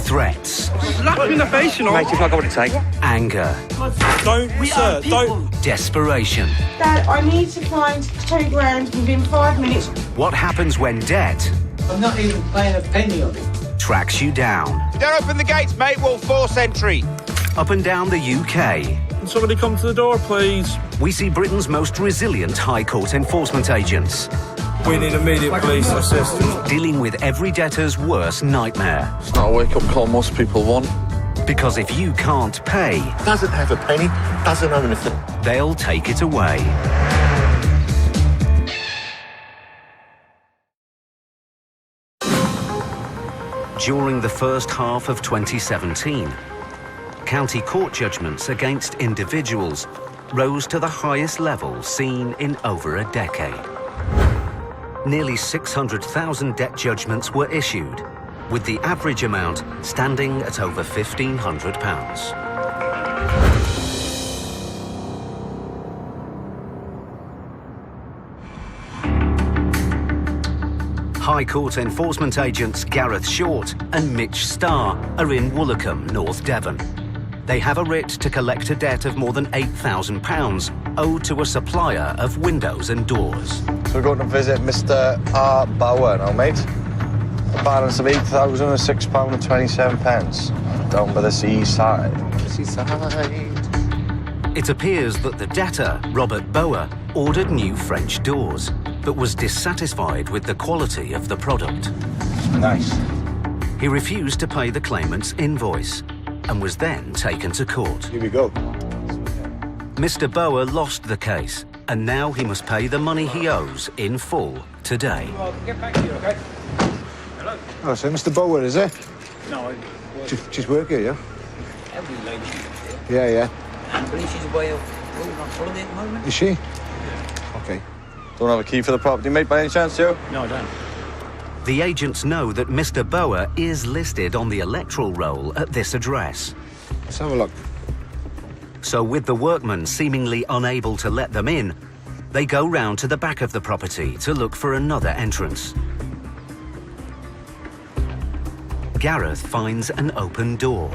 threats. Slap me in the face, you know. Mate, if I got what it takes. Anger. Don't, sir, don't. Desperation. Dad, I need to find 2 grand within 5 minutes. What happens when debt I'm not even paying a penny of it. tracks you down? Don't open the gates, mate. We'll force entry. Up and down the UK, Can somebody come to the door, please? we see Britain's most resilient High Court enforcement agents We need immediate police assistance. dealing with every debtor's worst nightmare. It's not a wake-up call most people want. Because if you can't pay, Doesn't have a penny, doesn't have anything. they'll take it away. During the first half of 2017, county court judgments against individuals rose to the highest level seen in over a decade. Nearly 600,000 debt judgments were issued, with the average amount standing at over £1,500. High Court enforcement agents Gareth Short and Mitch Starr are in Woolacombe, North Devon. They have a writ to collect a debt of more than £8,000 owed to a supplier of windows and doors. So we're going to visit Mr. R. Bauer now, mate. A balance of £8,006.27 down by the seaside. It appears that the debtor, Robert Boer, ordered new French doors, but was dissatisfied with the quality of the product. Nice. He refused to pay the claimant's invoice and was then taken to court. Here we go. Mr. Boer lost the case, and now he must pay the money he owes in full today. I'll get back to you, okay? Hello? Oh, so Mr. Bower, is it? No, She's work here, yeah? every lady here. Yeah, yeah. I believe she's away on holiday at the moment. Is she? Okay. Don't have a key for the property, mate, by any chance, Joe? No, I don't. The agents know that Mr. Boer is listed on the electoral roll at this address. Let's have a look. So with the workmen seemingly unable to let them in, they go round to the back of the property to look for another entrance. Gareth finds an open door.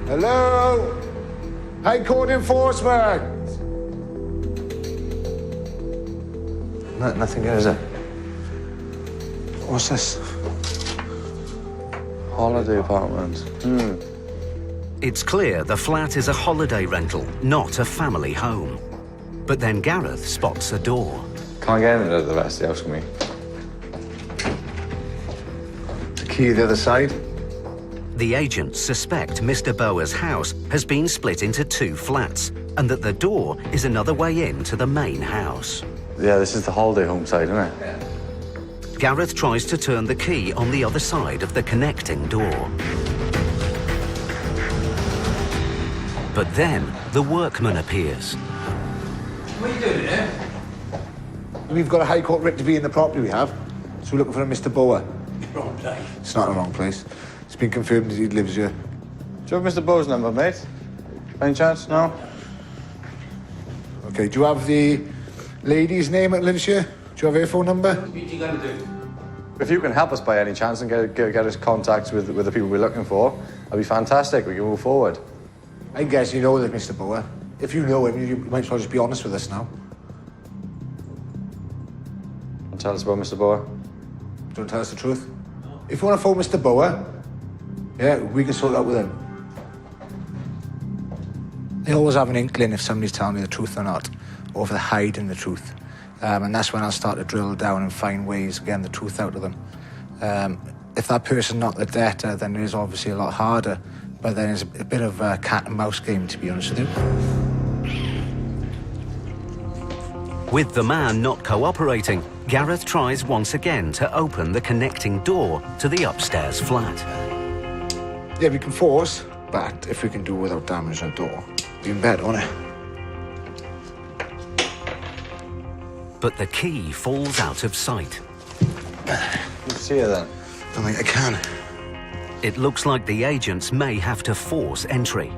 Hello? High Court enforcement! Nothing here, is it? What's this? Holiday apartment. It's clear the flat is a holiday rental, not a family home. But then Gareth spots a door. Can't get into the rest of the house with me. The key the other side? The agents suspect Mr. Boer's house has been split into 2 flats and that the door is another way into the main house. Yeah, this is the holiday home side, isn't it? Gareth tries to turn the key on the other side of the connecting door. But then the workman appears. What are you doing here? We've got a High Court writ to be in the property we have, so we're looking for a Mr. Bower. Wrong place. It's not the wrong place. It's been confirmed that he lives here. Do you have Mr. Bowes' number, mate? By any chance? No? Okay, do you have the lady's name at Linshire? Do you have her phone number? What are you going to do? If you can help us by any chance and get us contacts with the people we're looking for, that'd be fantastic. We can move forward. I guess you know that Mr. Bower. If you know him, you might as well just be honest with us now. And tell us about Mr. Bauer. Don't tell us the truth. If you want to phone Mr. Bower, yeah, we can sort it out with him. I always have an inkling if somebody's telling me the truth or not, or if they're hiding the truth. And that's when I'll start to drill down and find ways of getting the truth out of them. If that person's not the debtor, then it is obviously a lot harder. But then it's a bit of a cat and mouse game, to be honest with you. With the man not cooperating, Gareth tries once again to open the connecting door to the upstairs flat. Yeah, we can force, but if we can do it without damaging the door, even better, won't it? But the key falls out of sight. You see her then? Don't think I can. It looks like the agents may have to force entry.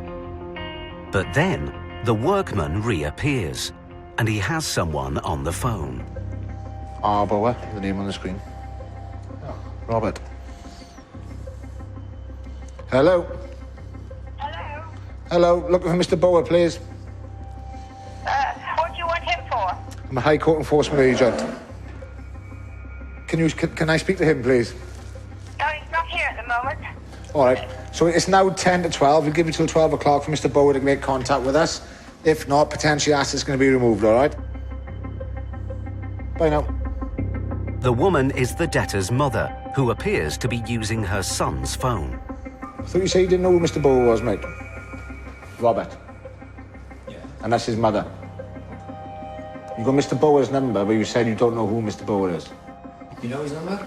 But then, the workman reappears, and he has someone on the phone. Bower, the name on the screen. Robert. Hello? Hello? Hello, looking for Mr. Bower, please. What do you want him for? I'm a High Court enforcement agent. Can I speak to him, please? No, he's not here at the moment. All right. So it's now 10 to 12. We'll give you till 12 o'clock for Mr. Bower to make contact with us. If not, potentially assets going to be removed, all right? Bye now. The woman is the debtor's mother, who appears to be using her son's phone. I thought you said you didn't know who Mr. Bower was, mate. Robert. Yeah. And that's his mother. You got Mr. Bower's number, but you said you don't know who Mr. Bower is. You know his number?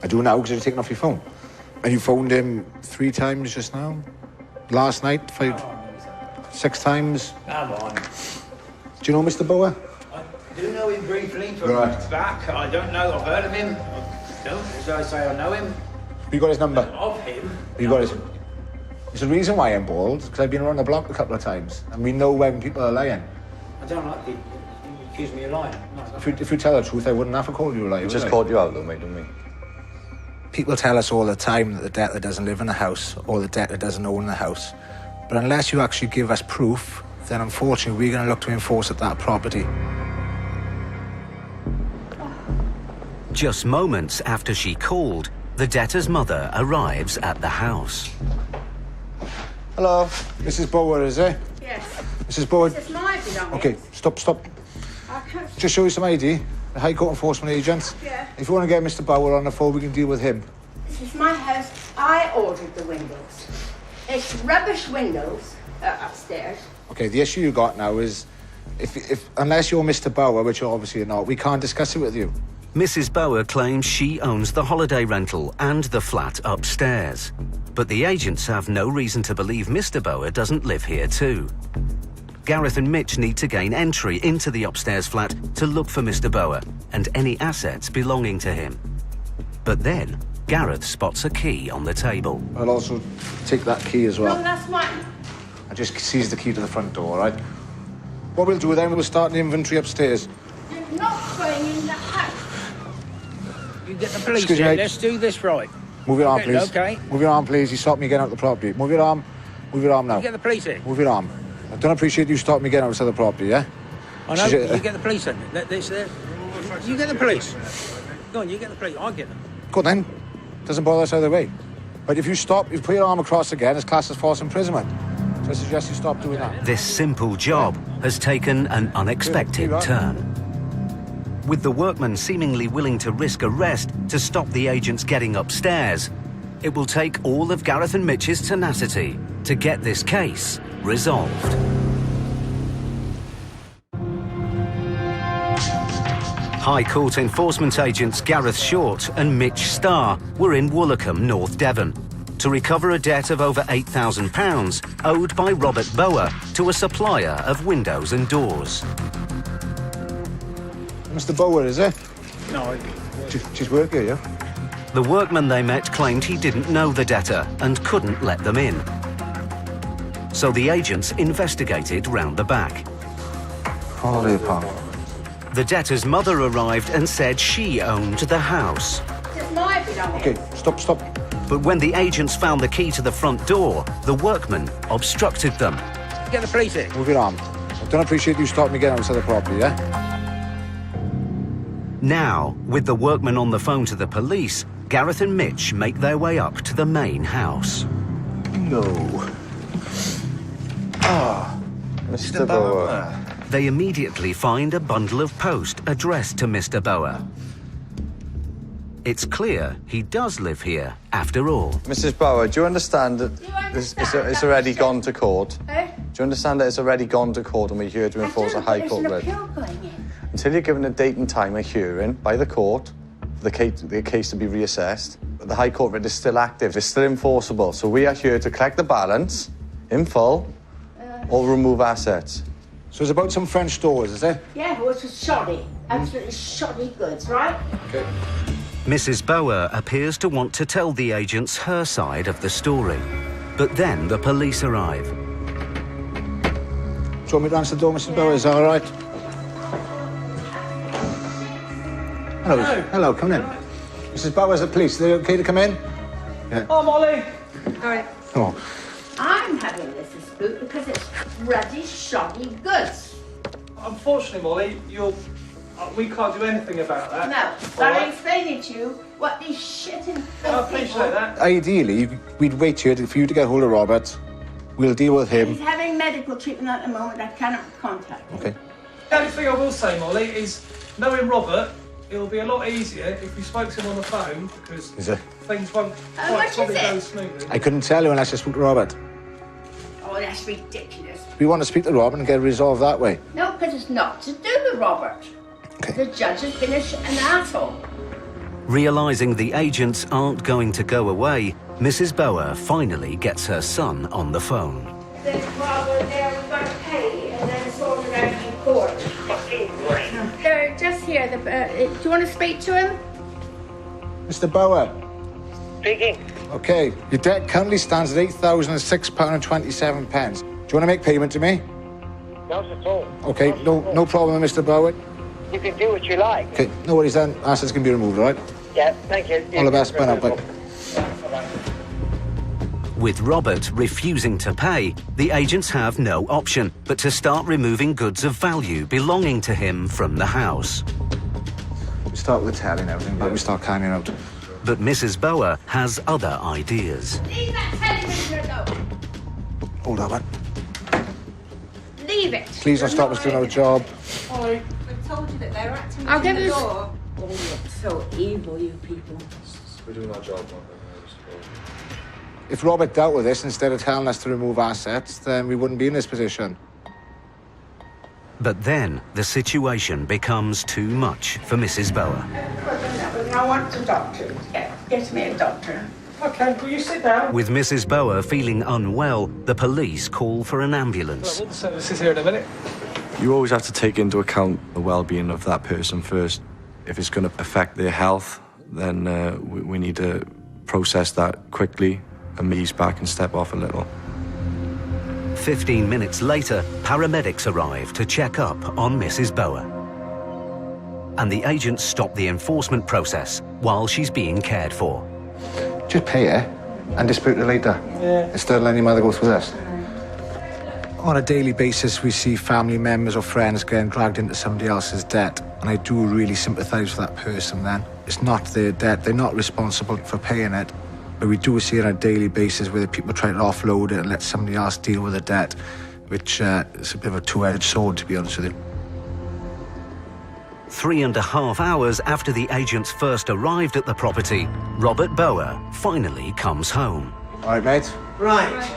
I do now, because you're taking off your phone. And you phoned him 3 times just now? Last night, 6 times? Come on. Do you know Mr. Bower? I do know him briefly from Right. back. I don't know. I've heard of him. I don't, as I say, I know him. You got his number? Of him. You got his... There's a reason why I'm bald, because I've been around the block a couple of times, and we know when people are lying. I don't like people who accuse me of lying. No, If you tell the truth, I wouldn't have to call you a liar. We just would I? called you out though, mate, didn't we? People tell us all the time that the debtor doesn't live in a house or the debtor doesn't own the house. But unless you actually give us proof, then unfortunately we're going to look to enforce that property. Just moments after she called, the debtor's mother arrives at the house. Hello, Mrs. Bower, is it? Yes. Mrs. Bower. This is my belongings. Okay, stop. I can't... Just show you some ID. The High Court enforcement agents. Yeah. If you want to get Mr. Bower on the phone, we can deal with him. This is my house. I ordered the windows. It's rubbish windows upstairs. Okay, the issue you got now is, if unless you're Mr. Bower, which you're obviously not, we can't discuss it with you. Mrs. Bower claims she owns the holiday rental and the flat upstairs. But the agents have no reason to believe Mr. Bower doesn't live here too. Gareth and Mitch need to gain entry into the upstairs flat to look for Mr. Bower and any assets belonging to him. But then, Gareth spots a key on the table. I'll also take that key as well. No, that's mine. I just seized the key to the front door, all right? What we'll do then, we'll start the inventory upstairs. You're not going in the house. You get the police Excuse in. me. Let's do this right. Move your arm, Okay, please. okay. Move your arm, please. You stopped me getting out the property. Move your arm. Move your arm now. You get the police in. Move your arm. I don't appreciate you stopping me getting outside the property, yeah? I know. She's- You get the police in. You get the police. Go on, you get the police. I'll get them. Go then. Doesn't bother us either way. But if you stop, you put your arm across again, it's classed as false imprisonment. So I suggest you stop doing that. This simple job has taken an unexpected turn. With the workman seemingly willing to risk arrest to stop the agents getting upstairs, it will take all of Gareth and Mitch's tenacity to get this case resolved. High Court enforcement agents Gareth Short and Mitch Starr were in Woolacombe, North Devon, to recover a debt of over £8,000 owed by Robert Bower to a supplier of windows and doors. Mr. Bower, is it? No. She's working here, yeah? The workman they met claimed he didn't know the debtor and couldn't let them in. So the agents investigated round the back. Holiday park. The debtor's mother arrived and said she owned the house. This is my belongings. Okay, stop. But when the agents found the key to the front door, the workman obstructed them. You get the police in. Move your arm. I don't appreciate you stopping me getting outside the property, yeah? Now, with the workman on the phone to the police, Gareth and Mitch make their way up to the main house. No. Mr. Bower. They immediately find a bundle of post addressed to Mr. Bower. It's clear he does live here, after all. Mrs. Bower, do you understand that Do you understand it's that already what gone she to court? Eh? Do you understand that it's already gone to court and we're here to enforce a High Court There's an writ? appeal going in. Until you're given a date and time of hearing by the court for the case to be reassessed, the High Court writ is still active, it's still enforceable. So we are here to collect the balance in full or remove assets. So it's about some French doors, is it? Yeah, well, it was shoddy. Absolutely shoddy goods, right? Okay. Mrs. Bower appears to want to tell the agents her side of the story. But then the police arrive. Do you want me to answer the door, Mr. Bower? Is that all right? Hello, come in. Mrs. Bower's the police. Are they okay to come in? Yeah. Oh, Molly. All right. Oh, I'm having this dispute because it's bloody shoddy goods. Unfortunately, Molly, we can't do anything about that. No, but I'm explaining to you what these shitting I appreciate that. ideally, we'd wait here for you to get hold of Robert. We'll deal with him. He's having medical treatment at the moment. I cannot contact him. Okay. The only thing I will say, Molly, is knowing Robert, it'll be a lot easier if we spoke to him on the phone, because Is it? things won't How quite much probably is it? go smoothly. I couldn't tell you unless I spoke to Robert. Oh, that's ridiculous. We want to speak to Robert and get it resolved that way. No, because it's not to do with Robert. Okay. The judge has been an asshole. Realising the agents aren't going to go away, Mrs. Bower finally gets her son on the phone. Then while we're there, we're going to pay and then sort it out in court. They're just here. Do you want to speak to him? Mr. Bower. Speaking. Okay, your debt currently stands at £8,006.27. Do you want to make payment to me? Not at all. Okay, no problem, Mr. Bower. You can do what you like. Okay, no worries then. Assets can be removed, all right? Yeah, thank you. All the best. Bye now. Bye. With Robert refusing to pay, the agents have no option but to start removing goods of value belonging to him from the house. We start with the telly and everything, but we start canning out. But Mrs. Bower has other ideas. Leave that television though. Hold on, man. Leave it. Please don't stop us doing our job. I've told you that they're acting I'll within give the you- law. Oh, you're so evil, you people. We're doing our job, If Robert dealt with this instead of telling us to remove assets, then we wouldn't be in this position. But then the situation becomes too much for Mrs. Bower. I want a doctor. Get me a doctor. Okay, will you sit down? With Mrs. Bower feeling unwell, the police call for an ambulance. All the services here in a minute. You always have to take into account the well-being of that person first. If it's going to affect their health, then we need to process that quickly and ease back and step off a little. 15 minutes later, paramedics arrive to check up on Mrs. Bower. And the agents stop the enforcement process while she's being cared for. Just pay it and dispute it later. Yeah. Instead of letting your mother go through this. On a daily basis, we see family members or friends getting dragged into somebody else's debt. And I do really sympathise with that person then. It's not their debt, they're not responsible for paying it. But we do see it on a daily basis where people try to offload it and let somebody else deal with the debt, which is a bit of a two-edged sword, to be honest with you. 3.5 hours after the agents first arrived at the property, Robert Bower finally comes home. All right, mate? Right.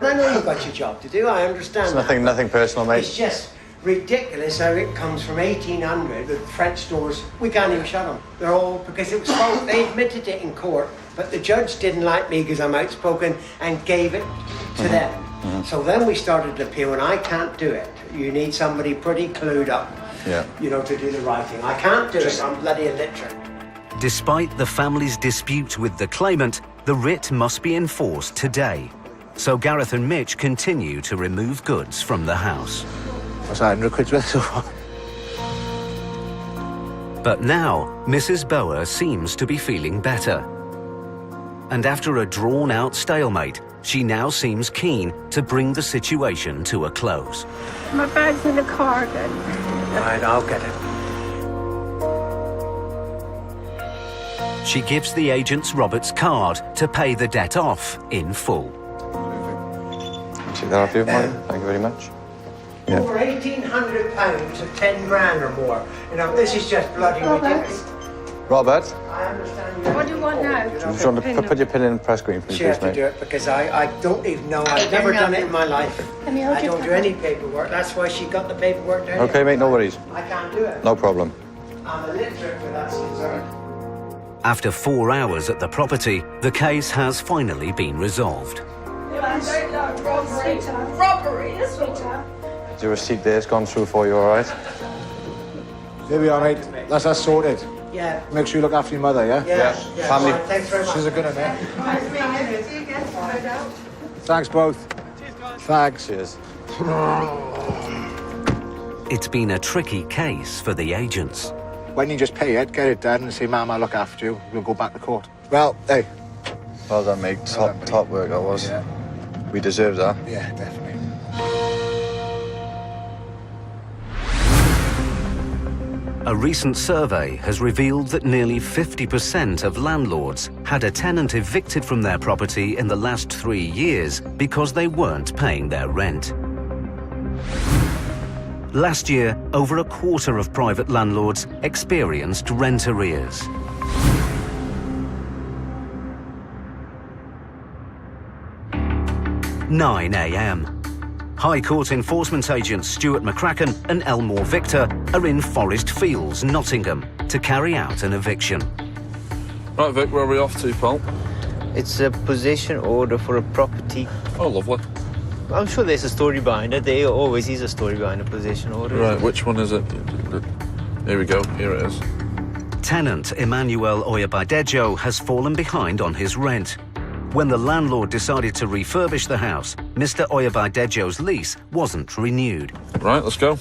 I know you've got your job to do, I understand It's that. nothing personal, mate. It's just ridiculous how it comes from 1800, the French stores, we can't even shut them. They're all, because it was false, they admitted it in court, but the judge didn't like me because I'm outspoken and gave it to them. So then we started to appeal and I can't do it. You need somebody pretty clued up, you know, to do the writing. I can't do it, I'm bloody illiterate. Despite the family's dispute with the claimant, the writ must be enforced today. So Gareth and Mitch continue to remove goods from the house. What's that, 100 quid's worth so far? But now, Mrs. Bower seems to be feeling better. And after a drawn-out stalemate, she now seems keen to bring the situation to a close. My bag's in the car then. Right, I'll get it. She gives the agents Robert's card to pay the debt off in full. Take that off you, Molly. Thank you very much. Yeah. Over £1,800 of 10 grand or more. You know, this is just bloody ridiculous. Robert, I understand you. What do you want now? do you just want to put your pin in the press screen, please, She has to mate? do it because I don't even know. I've never done it in my life. Let me hold I your don't do card. any paperwork. That's why she got the paperwork down. Okay, mate, no worries. I can't do it. No problem. I'm illiterate with that concern. After 4 hours at the property, the case has finally been resolved. Robbery, sweetheart. Your receipt there's gone through for you, all right? There we are, mate. That's us sorted. Yeah. Make sure you look after your mother, yeah? Yeah. Family. Fine, thanks very much. She's a good one, mate. Thanks, both. Thanks. Cheers. It's been a tricky case for the agents. When you just pay it, get it done and say, Mum, I'll look after you, we'll go back to court. Well, hey, Well done, mate. Top work that was. Yeah. We deserve that. Yeah, definitely. A recent survey has revealed that nearly 50% of landlords had a tenant evicted from their property in the last 3 years because they weren't paying their rent. Last year, over a quarter of private landlords experienced rent arrears. "9 a.m. High Court enforcement agents Stuart McCracken and Elmore Victor are in Forest Fields, Nottingham, to carry out an eviction. Right, Vic, where are we off to, pal? It's a possession order for a property. Oh, lovely. I'm sure there's a story behind it. There always is a story behind a possession order. Right, which one is it? Here we go, here it is. Tenant Emmanuel Oyabadejo has fallen behind on his rent. When the landlord decided to refurbish the house, Mr. Oyabadejo's lease wasn't renewed. Right, let's go.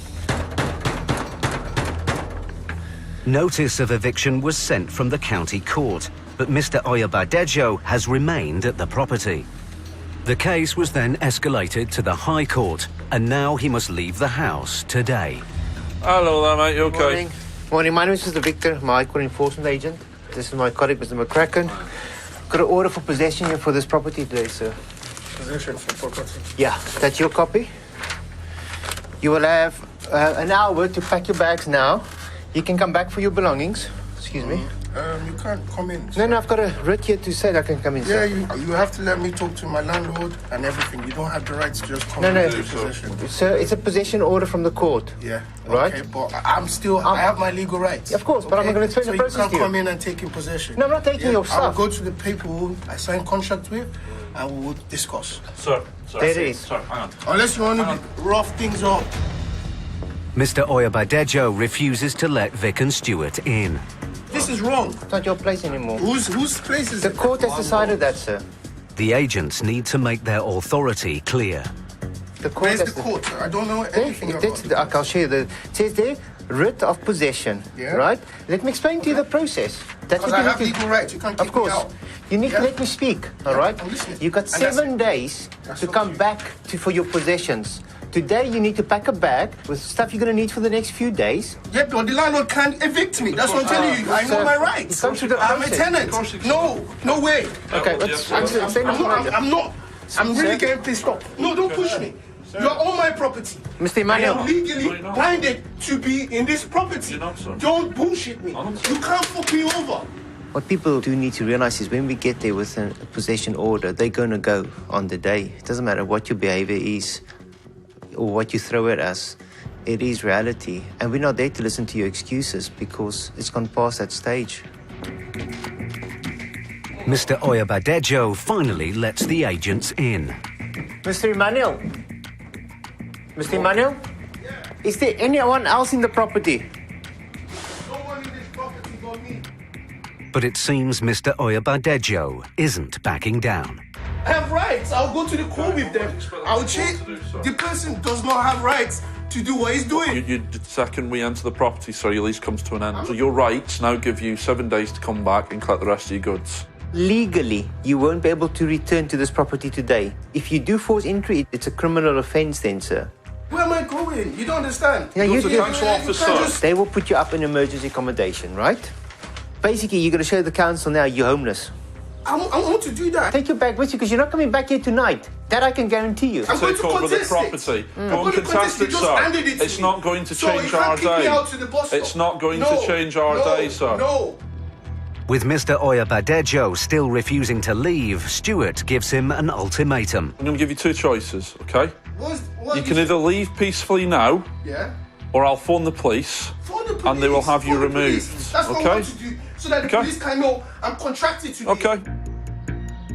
Notice of eviction was sent from the county court, but Mr. Oyabadejo has remained at the property. The case was then escalated to the High Court, and now he must leave the house today. Hello there, mate, you okay? Morning. Morning, my name is Mr. Victor, I'm a High Court enforcement agent. This is my colleague, Mr. McCracken. Got an order for possession here for this property today, sir. Possession for property? Yeah, that's your copy. You will have an hour to pack your bags now. You can come back for your belongings. Excuse me. You can't come in. No, I've got a writ here to say that I can come in, Yeah, sir. you have to let me talk to my landlord and everything. You don't have the right to just come No, into possession. Sir, it's a possession order from the court. Yeah, Right? okay, but I have my legal rights. Of course, but I'm not going to explain so the process you can't to you. come in and take in possession. No, I'm not taking your I will stuff. go to the people I signed contract with and we will discuss. Sir, There it is. Sorry, hang on. Unless you want to rough things up. Mr. Oyabadejo refuses to let Vic and Stuart in. This is wrong. It's not your place anymore. Whose place is The it? court has decided that, sir. The agents need to make their authority clear. The court Where's has the court? I don't know anything about it. I'll show you. It says there, writ of possession, Yeah. right? Let me explain to you the process. That's Because what I you have need to... legal rights. You can't kick Of course. me out. You need to Yeah. let me speak, all right? I'm listening. You've got And that's 7 it. days That's to up come to you. back for your possessions. Today, you need to pack a bag with stuff you're going to need for the next few days. Yeah, but the landlord can't evict me. That's what I'm telling you. I know Sir, my rights. you come through the I'm a process. tenant. No way. Okay, let's explain the process. I'm not. I'm really Sir? getting pissed off. No, don't push me. You're on my property. Mr. I Emmanuel. am legally blinded to be in this property. You're not, sir. Don't bullshit me. You can't fuck me over. What people do need to realize is when we get there with a possession order, they're going to go on the day. It doesn't matter what your behavior is or what you throw at us. It is reality. And we're not there to listen to your excuses because it's gone past that stage. Mr. Oyabadejo finally lets the agents in. Mr. Emmanuel? Mr. Emmanuel? Is there anyone else in the property? No one in this property but me. But it seems Mr. Oyabadejo isn't backing down. I have rights. I'll go to the court with them. I'll change. The person does not have rights to do what he's doing. The second we enter the property, sir, your lease comes to an end. So your rights now give you 7 days to come back and collect the rest of your goods. Legally, you won't be able to return to this property today. If you do force entry, it's a criminal offence then, sir. Where am I going? You don't understand. Yeah, You're you the do. council officer. They will put you up in emergency accommodation, right? Basically, you're going to show the council now you're homeless. I want to do that. Take your bag with you because you're not coming back here tonight. That I can guarantee you. I'm going to Take over the contest it. property. I'm Go and going to contest contest it, it. Just sir. handed it to It's me. not going to So change you can't our kick me day. out to the bus stop. It's not going to No, change our no, day, sir. No. With Mr. Oyabadejo still refusing to leave, Stuart gives him an ultimatum. I'm going to give you 2 choices, okay? What You can either leave peacefully now, Yeah. or I'll phone the police, Phone the police. and they will have you Phone the removed. police. That's what I Okay? want to do, so that the Okay. police can know I'm contracted to do. Okay.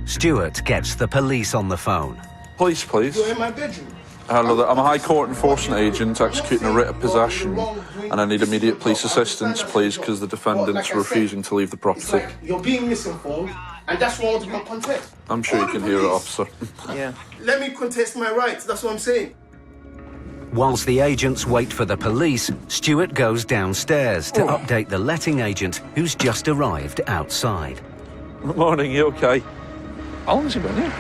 Stuart gets the police on the phone. Police, please. You're in my bedroom. Hello there. I'm a High Court enforcement agent executing a writ of possession, and I need immediate police assistance, please, because the defendant's refusing to leave the It's property. like you're being misinformed, and that's what I want to contest. I'm sure you can hear it, officer. Yeah. Let me contest my rights. That's what I'm saying. Whilst the agents wait for the police, Stuart goes downstairs to update the letting agent who's just arrived outside. Morning, you okay? How long has he been here?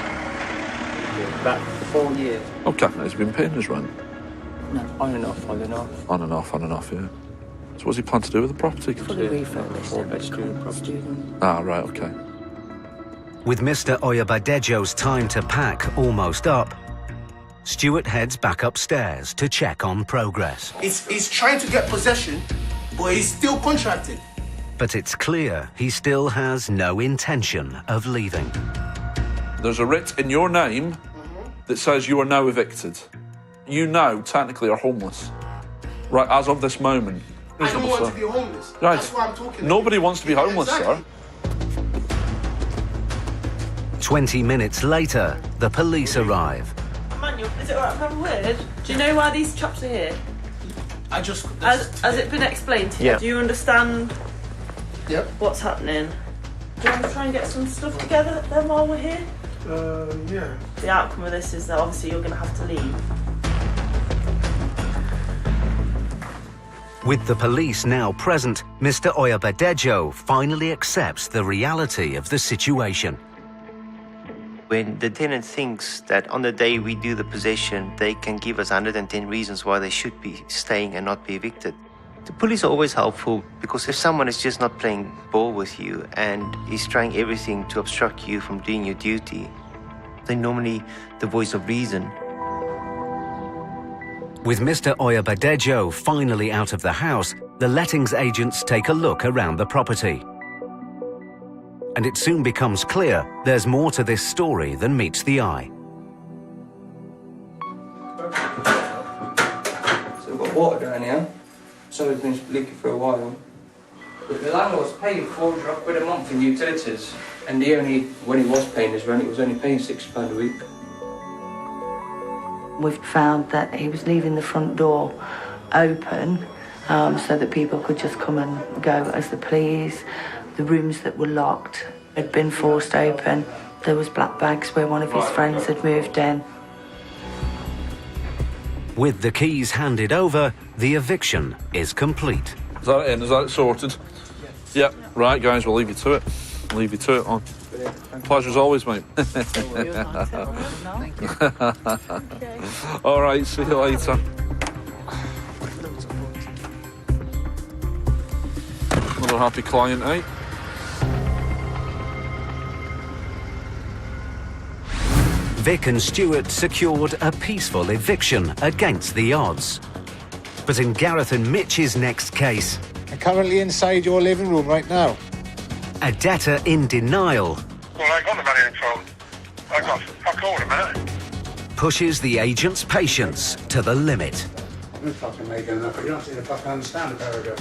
About 4 years. Okay, has he been paying his rent? No, on and off, on and off. On and off, yeah. So what's he plan to do with the property? Fully refurbished. Student. Ah, right, okay. With Mr. Oyabadejo's time to pack almost up, Stuart heads back upstairs to check on progress. He's trying to get possession, but he's still contracted. But it's clear he still has no intention of leaving. There's a writ in your name that says you are now evicted. You now technically are homeless. Right, as of this moment. I don't want to be homeless. Right. That's why I'm talking. Nobody wants to be homeless, exactly. sir. 20 minutes later, the police arrive. Emmanuel, is it alright if I have a word? Do you know why these chaps are here? I just... Has it been explained to you? Yeah. Do you understand Yep. what's happening? Do you want to try and get some stuff together then while we're here? Yeah. The outcome of this is that obviously you're going to have to leave. With the police now present, Mr. Oyabadejo finally accepts the reality of the situation. When the tenant thinks that on the day we do the possession, they can give us 110 reasons why they should be staying and not be evicted. The police are always helpful because if someone is just not playing ball with you and is trying everything to obstruct you from doing your duty, they're normally the voice of reason. With Mr. Oyabadejo finally out of the house, the lettings agents take a look around the property. And it soon becomes clear there's more to this story than meets the eye. So we've got water down here. So it's been leaking for a while. But the landlord's paying £400 a month in utilities. And when he was paying his rent, he was only paying £60 a week. We've found that he was leaving the front door open so that people could just come and go as they please. The rooms that were locked had been forced open. There was black bags where one of his friends had moved in. With the keys handed over, the eviction is complete. Is that it in? Is that it sorted? Yes. Yep. Right, guys, we'll leave you to it. Leave you to it. On. Pleasure as always, mate. All right, see you later. Another happy client, eh? Vic and Stuart secured a peaceful eviction against the odds. But in Gareth and Mitch's next case... I'm currently inside your living room right now. A debtor in denial... Well, I got the money in phone. I called him, man. ...pushes the agent's patience to the limit. I'm fucking making enough, but you don't seem to fucking understand the paragraph.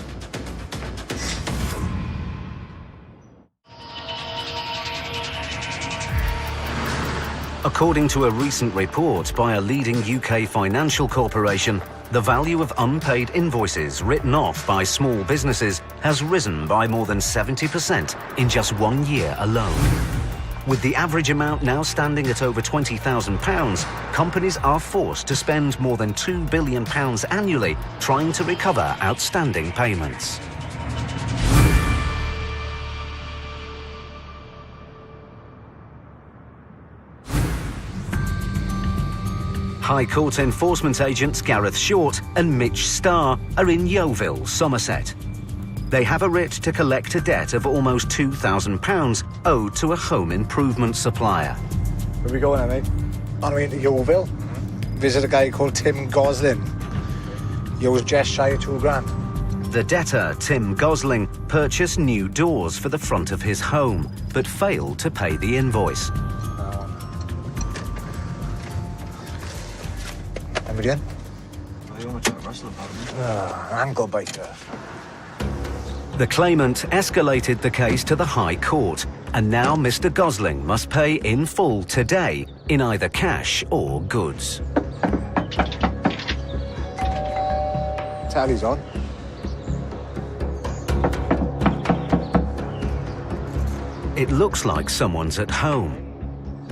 According to a recent report by a leading UK financial corporation, the value of unpaid invoices written off by small businesses has risen by more than 70% in just 1 year alone. With the average amount now standing at over £20,000, companies are forced to spend more than £2 billion annually trying to recover outstanding payments. High Court enforcement agents Gareth Short and Mitch Starr are in Yeovil, Somerset. They have a writ to collect a debt of almost £2,000 owed to a home improvement supplier. Where are we going, mate? On our way into Yeovil. Visit a guy called Tim Gosling. He owes just shy of £2,000. The debtor, Tim Gosling, purchased new doors for the front of his home, but failed to pay the invoice. Again? Ankle biter. The claimant escalated the case to the High Court, and now Mr. Gosling must pay in full today in either cash or goods. Tally's on. It looks like someone's at home.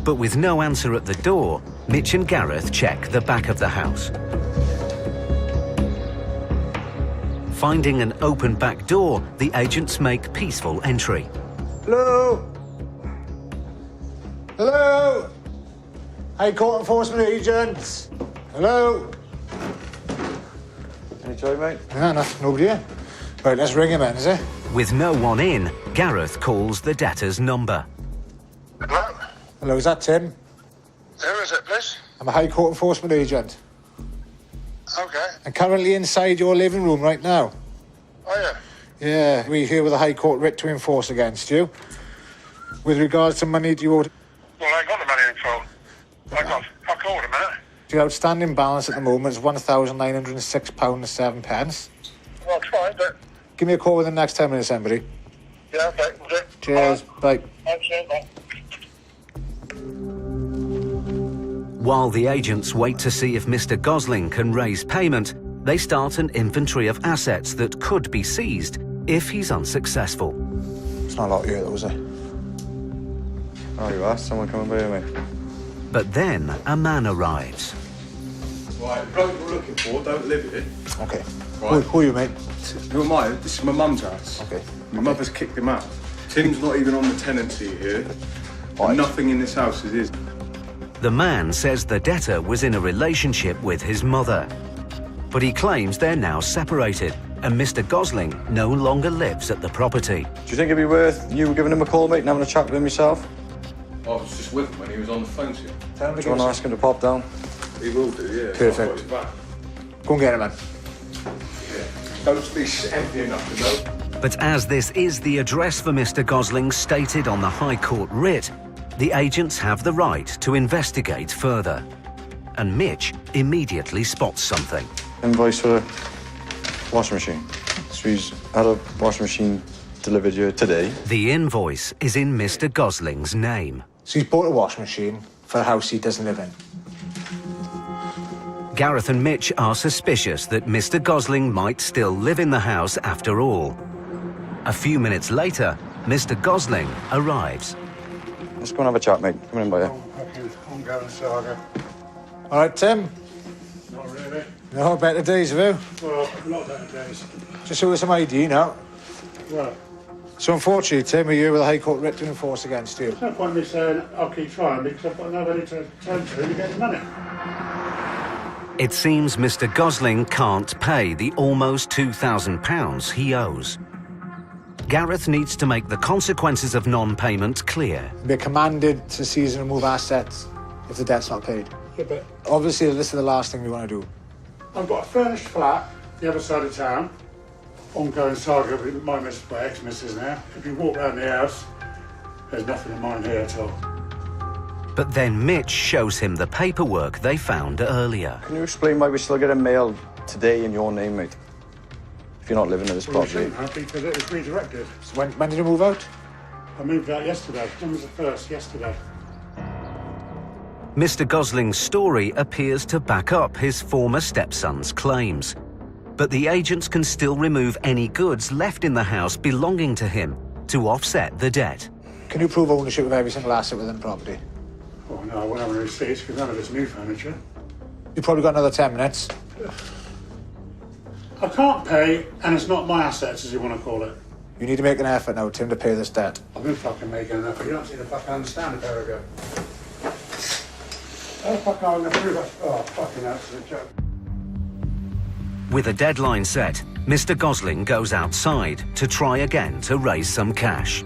But with no answer at the door, Mitch and Gareth check the back of the house. Finding an open back door, the agents make peaceful entry. Hello? Hello? High Court Enforcement Agents. Hello? Any joy, mate? No, nobody here. Right, let's ring him in, is it? With no one in, Gareth calls the debtor's number. Hello? Hello, is that Tim? Who is it, please? I'm a High Court Enforcement Agent. Okay. I'm currently inside your living room right now. Oh, yeah? Yeah, we're here with a High Court writ to enforce against you. With regards to money you owed... Well, I ain't got the money in full. I got fuck all a minute. Your outstanding balance at the moment is £1,906.07. Well, I'll try, but... Give me a call within the next 10 minutes, somebody. Yeah, okay, we'll do. Cheers, bye. Thanks, yeah, bye. While the agents wait to see if Mr. Gosling can raise payment, they start an inventory of assets that could be seized if he's unsuccessful. It's not a lot here, though, is it? Oh, you are? Someone coming by here, mate? But then a man arrives. Right, the bloke you're looking for don't live here. Okay. Right. Who are you, mate? Who am I? This is my mum's house. Okay. My mother's kicked him out. Tim's not even on the tenancy here. Right. Nothing in this house is his. The man says the debtor was in a relationship with his mother. But he claims they're now separated, and Mr. Gosling no longer lives at the property. Do you think it'd be worth you giving him a call, mate, and having a chat with him yourself? I was just with him when he was on the phone to you. Tell him Do you want to ask him to pop down? He will do, yeah. Perfect. I've got his back. Go and get him, man. Yeah. Don't be empty enough to know. But as this is the address for Mr. Gosling stated on the High Court writ, the agents have the right to investigate further. And Mitch immediately spots something. Invoice for a washing machine. So he's had a washing machine delivered here today. The invoice is in Mr. Gosling's name. So he's bought a washing machine for a house he doesn't live in. Gareth and Mitch are suspicious that Mr. Gosling might still live in the house after all. A few minutes later, Mr. Gosling arrives. Let's go and have a chat, mate. Come in by here. Ongoing saga. All right, Tim? Not really. No, better days, have you? Well, a lot better days. Just show us some ID now. Well, So unfortunately, Tim, we're here with a High Court writ to enforce against you. there's no point in me saying I'll keep trying because I've got nobody to turn to get the money. It seems Mr. Gosling can't pay the almost £2,000 he owes. Gareth needs to make the consequences of non-payment clear. We're commanded to seize and remove assets if the debt's not paid. Yeah, but Obviously, this is the last thing we want to do. I've got a furnished flat the other side of town. Ongoing saga with my ex-missus now. If you walk around the house, there's nothing of mine here at all. But then Mitch shows him the paperwork they found earlier. Can you explain why we're still getting mail today in your name, mate? If you're not living at this Well, you property. shouldn't have because it was redirected. So when did you move out? I moved out yesterday. When was the first? Yesterday. Mr. Gosling's story appears to back up his former stepson's claims. But the agents can still remove any goods left in the house belonging to him to offset the debt. Can you prove ownership of every single asset within the property? Oh no, I won't have any receipts because none of it's new furniture. You've probably got another 10 minutes. I can't pay, and it's not my assets, as you want to call it. You need to make an effort now, Tim, to pay this debt. I've been fucking making an effort. You don't seem to fucking understand a pair ago. How the fuck am I going to prove it? Oh, fucking absolute joke. With a deadline set, Mr. Gosling goes outside to try again to raise some cash.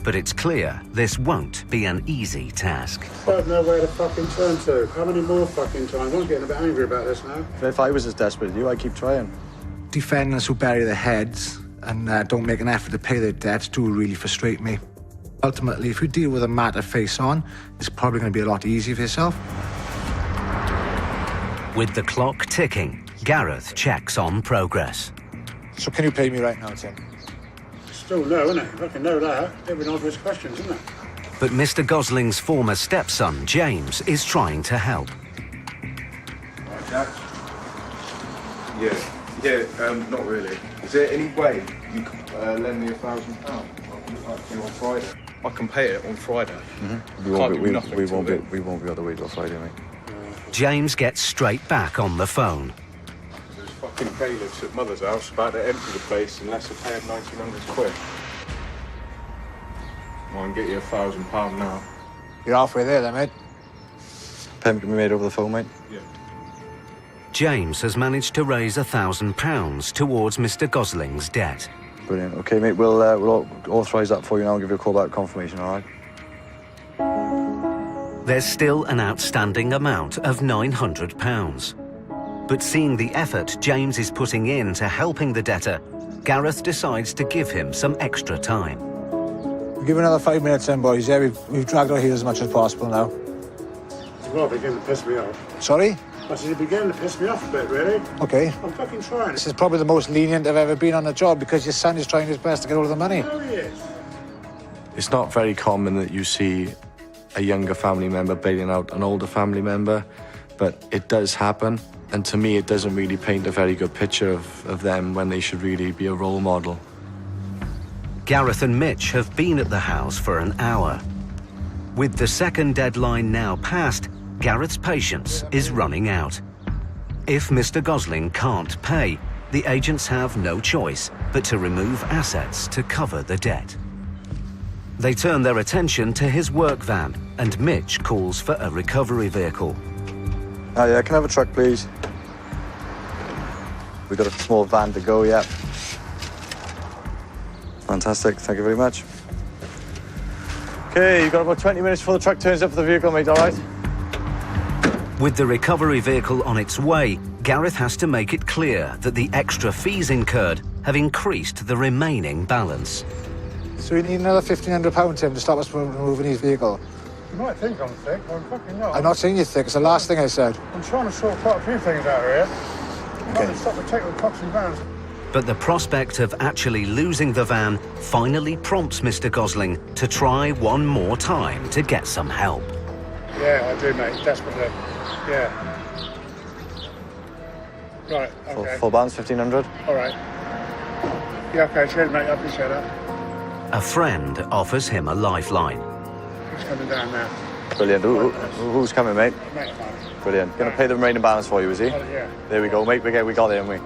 But it's clear this won't be an easy task. I don't know where to fucking turn to. How many more fucking times? I'm getting a bit angry about this now. If I was as desperate as you, I'd keep trying. Defendants who bury their heads and don't make an effort to pay their debts do really frustrate me. Ultimately, if you deal with a matter face on, it's probably going to be a lot easier for yourself. With the clock ticking, Gareth checks on progress. So can you pay me right now, Tim? Still no, isn't it? If I can know that, every obvious questions, isn't it? But Mr. Gosling's former stepson, James, is trying to help. Right, Jack? Yeah, not really. Is there any way you could lend me £1,000? I'll give it to you on Friday. I can pay it on Friday. We won't be able to wait till Friday, mate. James gets straight back on the phone. There's fucking bailiffs at Mother's house about to empty the place unless I pay them 1,900 quid. I can get you £1,000 now. You're halfway there then, mate. Payment can be made over the phone, mate. James has managed to raise £1,000 towards Mr. Gosling's debt. Brilliant. OK, mate, we'll authorise that for you now and give you a call back confirmation, all right? There's still an outstanding amount of £900. But seeing the effort James is putting in to helping the debtor, Gareth decides to give him some extra time. We'll give another 5 minutes then, boys. Yeah, we've dragged our heels as much as possible now. Well, beginning to piss me off. Sorry? I said, you're beginning to piss me off a bit, really. OK. I'm fucking trying. This is probably the most lenient I've ever been on a job because your son is trying his best to get all of the money. Oh, yes. It's not very common that you see a younger family member bailing out an older family member, but it does happen. And to me, it doesn't really paint a very good picture of them when they should really be a role model. Gareth and Mitch have been at the house for an hour. With the second deadline now passed, Gareth's patience is running out. If Mr. Gosling can't pay, the agents have no choice but to remove assets to cover the debt. They turn their attention to his work van, and Mitch calls for a recovery vehicle. Oh, yeah, can I have a truck, please? We've got a small van to go, yeah. Fantastic, thank you very much. OK, you've got about 20 minutes before the truck turns up for the vehicle, mate, all right? With the recovery vehicle on its way, Gareth has to make it clear that the extra fees incurred have increased the remaining balance. So we need another £1,500, Tim, to stop us from removing his vehicle. You might think I'm thick, but I'm fucking not. I'm not saying you're thick, it's the last thing I said. I'm trying to sort quite a few things out here. I'm trying to stop the take with cops and vans. But the prospect of actually losing the van finally prompts Mr. Gosling to try one more time to get some help. Yeah, I do, mate, desperately. Yeah. Right, okay. Full balance, 1,500. All right. Yeah, okay, cheers, mate, I appreciate that. A friend offers him a lifeline. He's coming down now. Brilliant. Who's coming, mate? Mate of mine. Brilliant. Going to pay the remaining balance for you, is he? Yeah. There we go, mate. We got it, haven't we?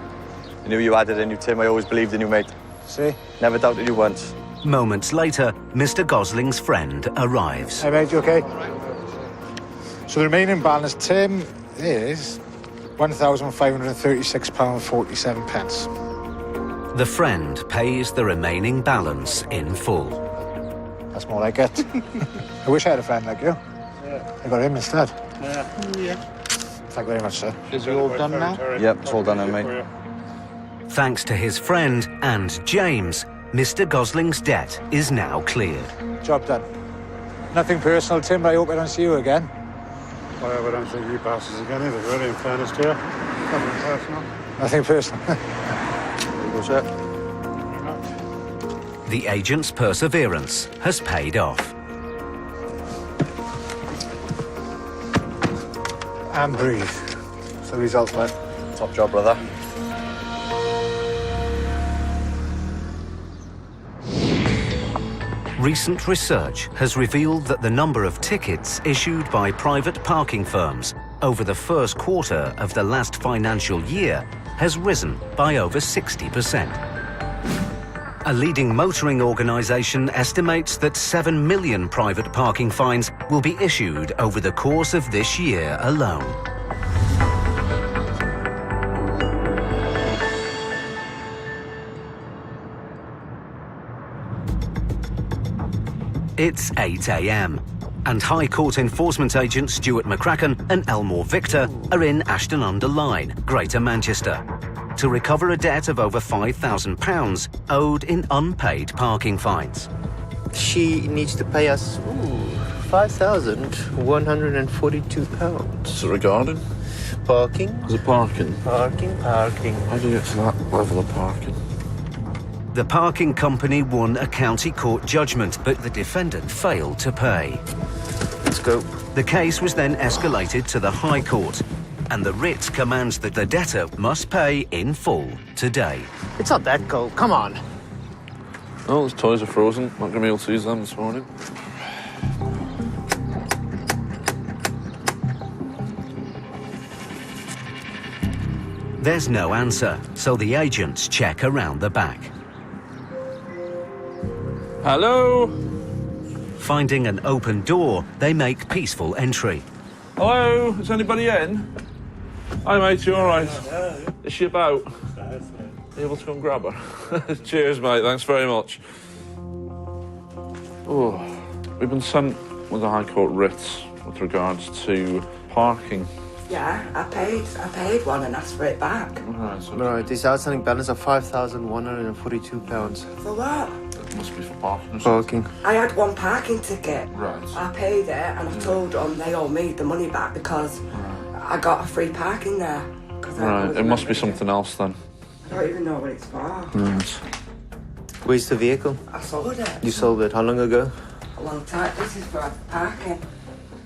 I knew you had it in you, Tim. I always believed in you, mate. See? Never doubted you once. Moments later, Mr. Gosling's friend arrives. Hey, mate, you OK? So the remaining balance, Tim, is £1,536.47. The friend pays the remaining balance in full. That's more like it. I wish I had a friend like you. Yeah. I got him instead. Yeah. Thank you very much, sir. Is it all done now? Yep, it's all done now, mate. Thanks to his friend and James, Mr. Gosling's debt is now cleared. Job done. Nothing personal, Tim, but I hope I don't see you again. Well, I don't think you bastards again either, really, in fairness to you. Nothing personal. Nothing personal. There you go, sir. The agent's perseverance has paid off. And breathe. That's the result, mate. Top job, brother. Recent research has revealed that the number of tickets issued by private parking firms over the first quarter of the last financial year has risen by over 60%. A leading motoring organisation estimates that 7 million private parking fines will be issued over the course of this year alone. It's 8 a.m. and High Court enforcement agent Stuart McCracken and Elmore Victor are in Ashton-under-Lyne, Greater Manchester, to recover a debt of over £5,000 owed in unpaid parking fines. She needs to pay us £5,142. So regarding? Parking. Is it parking? Parking. How do you get to that level of parking? The parking company won a county court judgment, but the defendant failed to pay. Let's go. The case was then escalated to the High Court, and the writ commands that the debtor must pay in full today. It's not that cold. Come on. Oh, those toys are frozen. Not going to be able to use them this morning. There's no answer, so the agents check around the back. Hello? Finding an open door, they make peaceful entry. Hello, is anybody in? Hi mate, you alright? Is she about? Are you able to go and grab her? Cheers mate, thanks very much. Oh, we've been sent with a High Court writ with regards to parking. Yeah, I paid one and asked for it back. Right, this outstanding balance of £5,142. For what? It must be for parking. Parking. I had one parking ticket. Right. I paid it and I told them they owe me the money back because I got a free parking there. Right, it must be something else then. I don't even know what it's for. Right. Where's the vehicle? I sold it. You sold it. How long ago? A long time. This is for parking.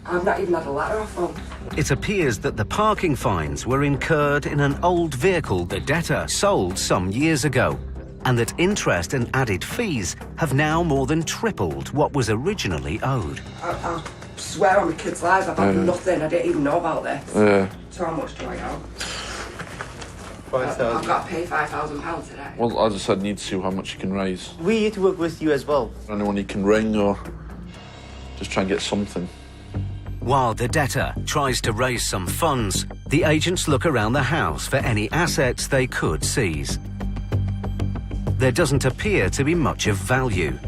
I've not even had a letter off them. It appears that the parking fines were incurred in an old vehicle the debtor sold some years ago, and that interest and added fees have now more than tripled what was originally owed. I swear on my kids' lives, I've had nothing. I didn't even know about this. Yeah. So how much do I owe? 5,000. I've got to pay £5,000 today. Well, as I said, need to see how much you can raise. We need to work with you as well. Anyone you can ring or just try and get something. While the debtor tries to raise some funds, the agents look around the house for any assets they could seize. There doesn't appear to be much of value.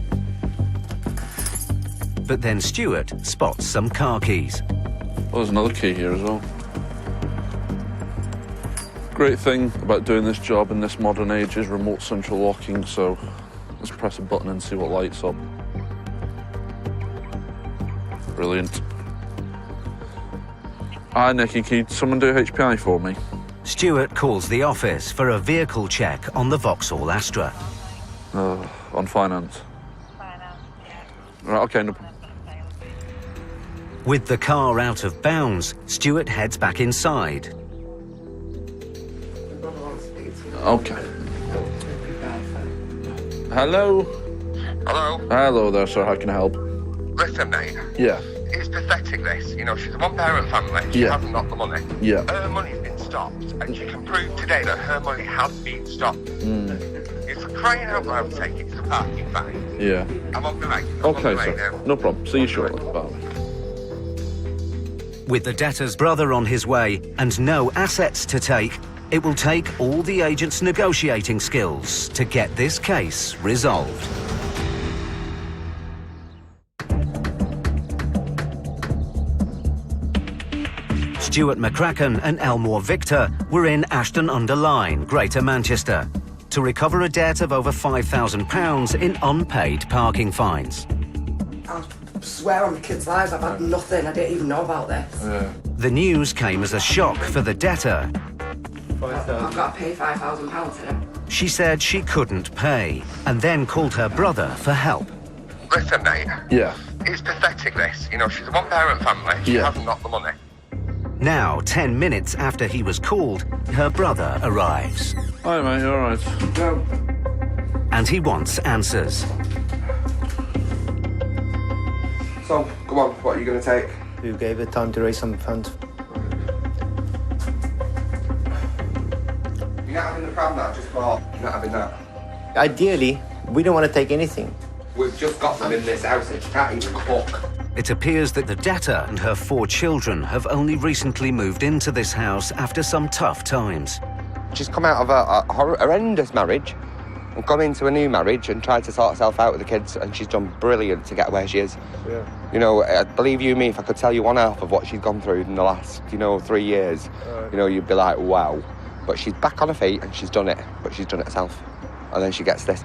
But then Stuart spots some car keys. Well, there's another key here as well. Great thing about doing this job in this modern age is remote central locking, so let's press a button and see what lights up. Brilliant. Hi, Nicky, can someone do HPI for me? Stuart calls the office for a vehicle check on the Vauxhall Astra. On finance? Finance, yeah. Right, OK, no problem. With the car out of bounds, Stuart heads back inside. OK. Hello? Hello? Hello there, sir, how can I help? Listen, mate. Yeah. It's pathetic, this. You know, she's a one-parent family. She hasn't got the money. Yeah. Her money's been stopped, and she can prove today that her money has been stopped. It's for crying out loud sake, it's a parking fine. Yeah. I'm on the way. OK, sir. No problem. See you shortly. Bye. With the debtor's brother on his way and no assets to take, it will take all the agents' negotiating skills to get this case resolved. Stuart McCracken and Elmore Victor were in Ashton-under-Lyne, Greater Manchester, to recover a debt of over £5,000 in unpaid parking fines. I swear on my kids' lives, I've had nothing. I didn't even know about this. The news came as a shock for the debtor. I've got to pay £5,000 today. She said she couldn't pay, and then called her brother for help. Listen, mate. Yeah. It's pathetic, this. You know, she's a one-parent family. She hasn't got the money. Now, 10 minutes after he was called, her brother arrives. Hi, mate, you all right? No. And he wants answers. So, come on, what are you going to take? We gave it time to raise some funds. You're not having the pram that I just bought. You're not having that. Ideally, we don't want to take anything. We've just got them in this house and you can't even cook. It appears that the debtor and her 4 children have only recently moved into this house after some tough times. She's come out of a horrendous marriage and gone into a new marriage and tried to sort herself out with the kids, and she's done brilliant to get where she is. Yeah. You know, believe you me, if I could tell you one half of what she's gone through in the last, 3 years, you'd be like, wow. But she's back on her feet and she's done it, but she's done it herself. And then she gets this.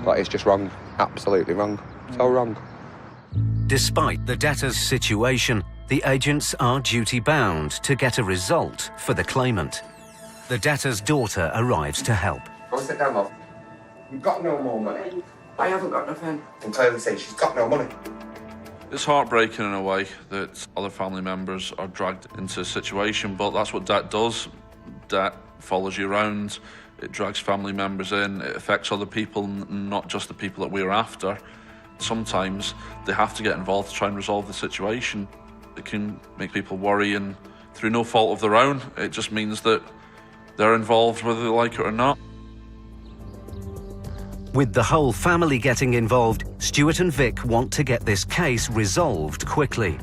But it's just wrong, absolutely wrong, so wrong. Despite the debtor's situation, the agents are duty-bound to get a result for the claimant. The debtor's daughter arrives to help. Go sit down, love. You've got no more money. I haven't got nothing. I can clearly see she's got no money. It's heartbreaking in a way that other family members are dragged into a situation, but that's what debt does. Debt follows you around, it drags family members in, it affects other people, not just the people that we're after. Sometimes they have to get involved to try and resolve the situation. It can make people worry, and through no fault of their own, it just means that they're involved whether they like it or not. With the whole family getting involved, Stuart and Vic want to get this case resolved quickly.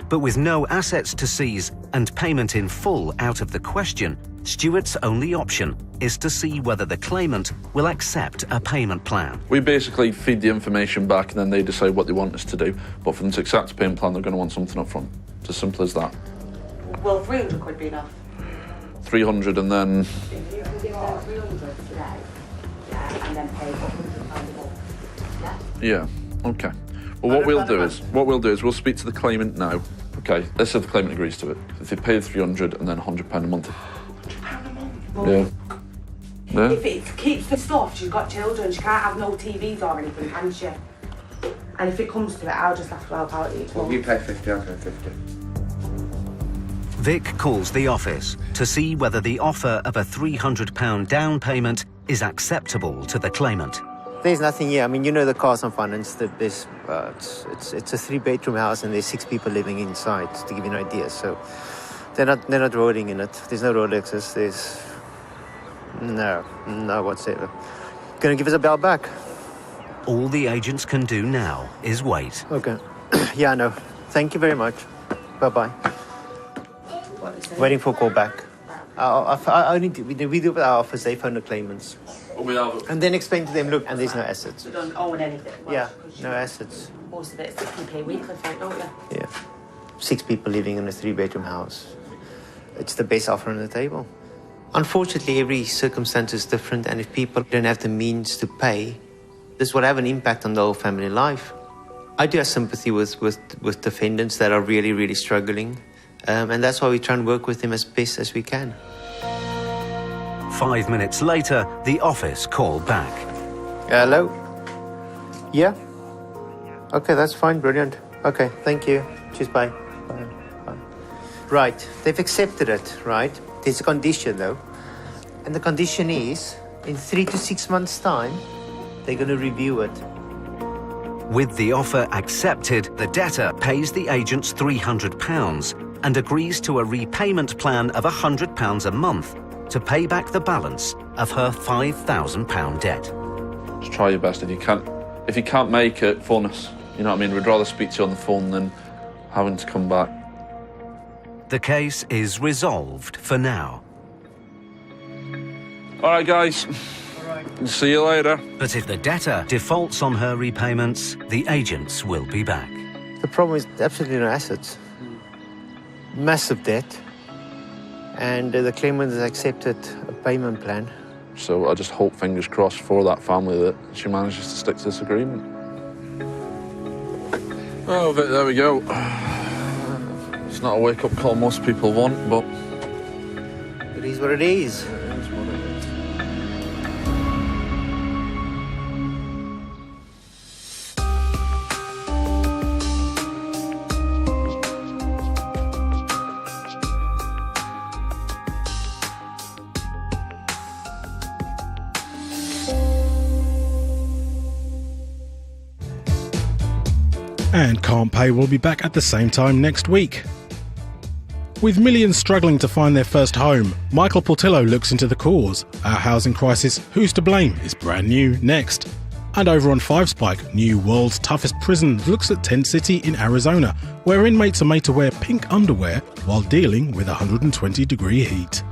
But with no assets to seize and payment in full out of the question, Stuart's only option is to see whether the claimant will accept a payment plan. We basically feed the information back and then they decide what they want us to do. But for them to accept a payment plan, they're going to want something up front. It's as simple as that. Well, 300 could be enough. 300 and then... If you can give her 300 today, and then pay £100 a month. Yeah, okay. Well, what we'll do is we'll speak to the claimant now. Okay, let's say the claimant agrees to it. If they pay the 300 and then £100 a month. £100 a month? Yeah. Yeah. If it keeps the stuff, she's got children, she can't have no TVs or anything, can she? And if it comes to it, I'll just have to help out each Well, month. you pay 50, I'll pay 50. Vic calls the office to see whether the offer of a £300 down payment is acceptable to the claimant. There's nothing here. I mean, you know the cars on finance. There's it's a 3-bedroom house and there's 6 people living inside. To give you an idea, so they're not roading in it. There's no road access. There's no whatsoever. Gonna give us a bell back. All the agents can do now is wait. Okay. Yeah, I know. Thank you very much. Bye bye. Waiting for a call back. I only do, we do with our office. They phone the claimants. And then explain to them, look, and there's no assets. You don't own anything. Well, Yeah, no assets. Most of it is you pay weekly for it, don't you? Yeah. 6 people living in a 3-bedroom house. It's the best offer on the table. Unfortunately, every circumstance is different, and if people don't have the means to pay, this will have an impact on the whole family life. I do have sympathy with defendants that are really, really struggling, and that's why we try and work with them as best as we can. 5 minutes later, the office called back. Hello? Yeah? Okay, that's fine, brilliant. Okay, thank you. Cheers, bye. Bye. Bye. Right, they've accepted it, right? There's a condition, though. And the condition is, in 3 to 6 months' time, they're going to review it. With the offer accepted, the debtor pays the agents £300 and agrees to a repayment plan of £100 a month to pay back the balance of her £5,000 debt. Just try your best. If you can't make it, phone us. You know what I mean? We'd rather speak to you on the phone than having to come back. The case is resolved for now. All right, guys. See you later. But if the debtor defaults on her repayments, the agents will be back. The problem is absolutely no assets. Massive debt. And the claimant has accepted a payment plan. So I just hope, fingers crossed, for that family that she manages to stick to this agreement. Oh, but there we go. It's not a wake-up call most people want, but... It is what it is. And Can't Pay will be back at the same time next week. With millions struggling to find their first home, Michael Portillo looks into the cause. Our housing crisis, who's to blame, is brand new next. And over on 5 Spike, new World's Toughest Prison looks at Tent City in Arizona, where inmates are made to wear pink underwear while dealing with 120-degree heat.